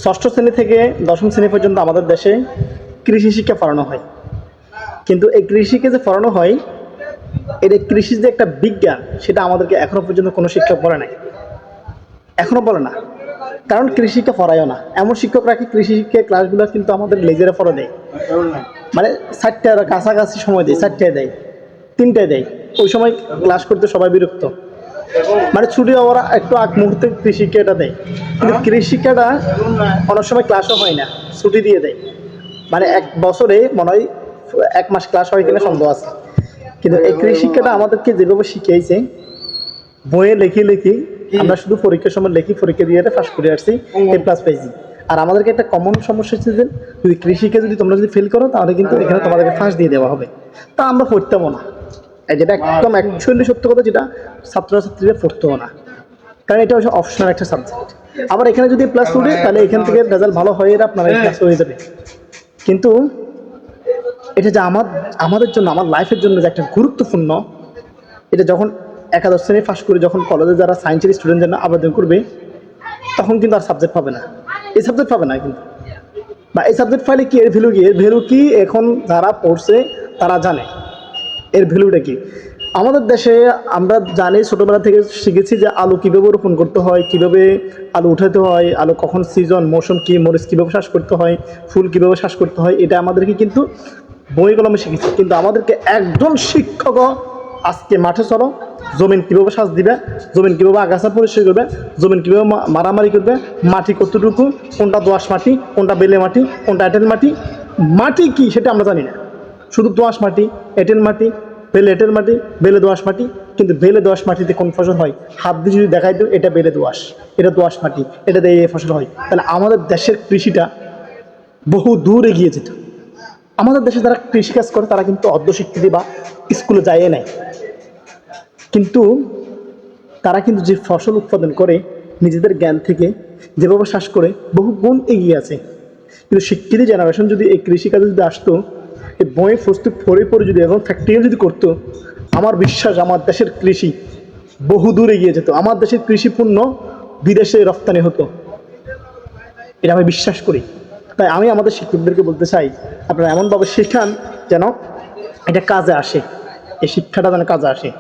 ষষ্ঠ শ্রেণী থেকে দশম শ্রেণী পর্যন্ত আমাদের দেশে কৃষি শিক্ষা পড়ানো হয়, কিন্তু এই কৃষিকে যে পড়ানো হয় এটা কৃষির যে একটা বিজ্ঞান সেটা আমাদেরকে এখনো পর্যন্ত কোনো শিক্ষক বলে নাই, এখনো বলে না। কারণ কৃষি শিক্ষা পড়ায়ও না, এমন শিক্ষক রাখে কৃষি শিক্ষা ক্লাসগুলো কিন্তু আমাদের লেজেরা পড়ে দেয়, মানে 4টার কাছাকাছি সময় দেয়, 4টায় দেয়, 3টায় দেয়, ওই সময় ক্লাস করতে সবাই বিরক্ত, মানে ছুটি হওয়ার একটু আগ মুহূর্তে কৃষি শিক্ষাটা দেয়। কিন্তু কৃষি শিক্ষাটা অনেক সময় ক্লাসও হয় না, ছুটি দিয়ে দেয়, মানে এক বছরে মনে হয় 1 মাস ক্লাস হয় কিনা সন্দেহ আছে। কিন্তু এই কৃষি শিক্ষাটা আমাদেরকে যেভাবে শিখিয়েছে বইয়ে লিখি লিখি, আমরা শুধু পরীক্ষার সময় লিখি, পরীক্ষা দিয়ে পাস করে আসছি, A+ পেয়েছি। আর আমাদেরকে একটা কমন সমস্যা হচ্ছে যে যদি কৃষিকে যদি তোমরা যদি ফেল করো তাহলে কিন্তু এখানে তোমাদেরকে ফাঁস দিয়ে দেওয়া হবে, তা আমরা পড়তামও না। যেটা একদম অ্যাকচুয়ালি সত্য কথা, যেটা ছাত্রছাত্রীরা পড়তেও না, কারণ এটা হচ্ছে অপশনাল একটা সাবজেক্ট। আবার এখানে যদি প্লাস উঠে তাহলে এখান থেকে রেজাল্ট ভালো হয়ে আপনারা প্লাস হয়ে যাবে। কিন্তু এটা যে আমাদের জন্য, আমার লাইফের জন্য যে একটা গুরুত্বপূর্ণ, এটা যখন একাদশ শ্রেণী পাস করে যখন কলেজে যারা সায়েন্সের স্টুডেন্ট জন্য আবেদন করবে তখন কিন্তু আর সাবজেক্ট পাবে না, এই সাবজেক্ট পাবে না কিন্তু, বা এই সাবজেক্ট পাইলে কি এর ভ্যালু কি, এর ভ্যালু কি এখন যারা পড়ছে তারা জানে এর ভ্যালুটা কি। আমাদের দেশে আমরা জানি, ছোটোবেলা থেকে শিখেছি যে আলু কীভাবে রোপণ করতে হয়, কীভাবে আলু উঠাতে হয়, আলু কখন সিজন, মৌসুম কী, মরিচ কীভাবে চাষ করতে হয়, ফুল কীভাবে চাষ করতে হয়, এটা আমাদেরকে কিন্তু বই কলমে শিখেছি। কিন্তু আমাদেরকে একজন শিক্ষকও আজকে মাঠে চলো, জমিন কীভাবে সাজ দিবে, জমিন কীভাবে আগাছা পরিষ্কার করবে, জমিন কীভাবে মারামারি করবে, মাটি কতটুকু, কোনটা দোআঁশ মাটি, কোনটা বেলে মাটি, কোনটা এঁটেল মাটি, মাটি কি সেটা আমরা জানি না, শুধু দোআঁশ মাটি, এঁটেল মাটি, বেলে এঁটেল মাটি, বেলে দোআঁশ মাটি। কিন্তু বেলে দোআঁশ মাটিতে কোন ফসল হয় হাত দিয়ে যদি দেখাই দিও এটা বেলে দোআঁশ, এটা দোআঁশ মাটি, এটা দিয়ে এই ফসল হয়, তাহলে আমাদের দেশের কৃষিটা বহু দূর এগিয়ে যেত। আমাদের দেশে যারা কৃষিকাজ করে তারা কিন্তু অর্ধশিক্ষিত বা স্কুলে যায় নাই, কিন্তু তারা কিন্তু যে ফসল উৎপাদন করে নিজেদের জ্ঞান থেকে যেভাবে চাষ করে বহু গুণ এগিয়ে আছে। কিন্তু শিক্ষিত জেনারেশন যদি এই কৃষিকাজে যদি আসতো, এই বইয়ে প্রস্তুত পড়ে যদি এবং প্র্যাকটিক্যাল যদি করতো, আমার বিশ্বাস আমার দেশের কৃষি বহু দূর এগিয়ে যেত, আমার দেশের কৃষি পণ্য বিদেশে রপ্তানি হতো, এটা আমি বিশ্বাস করি। তাই আমি আমাদের শিক্ষকদেরকে বলতে চাই, আপনারা এমনভাবে শেখান যেন এটা কাজে আসে, এই শিক্ষাটা যেন কাজে আসে।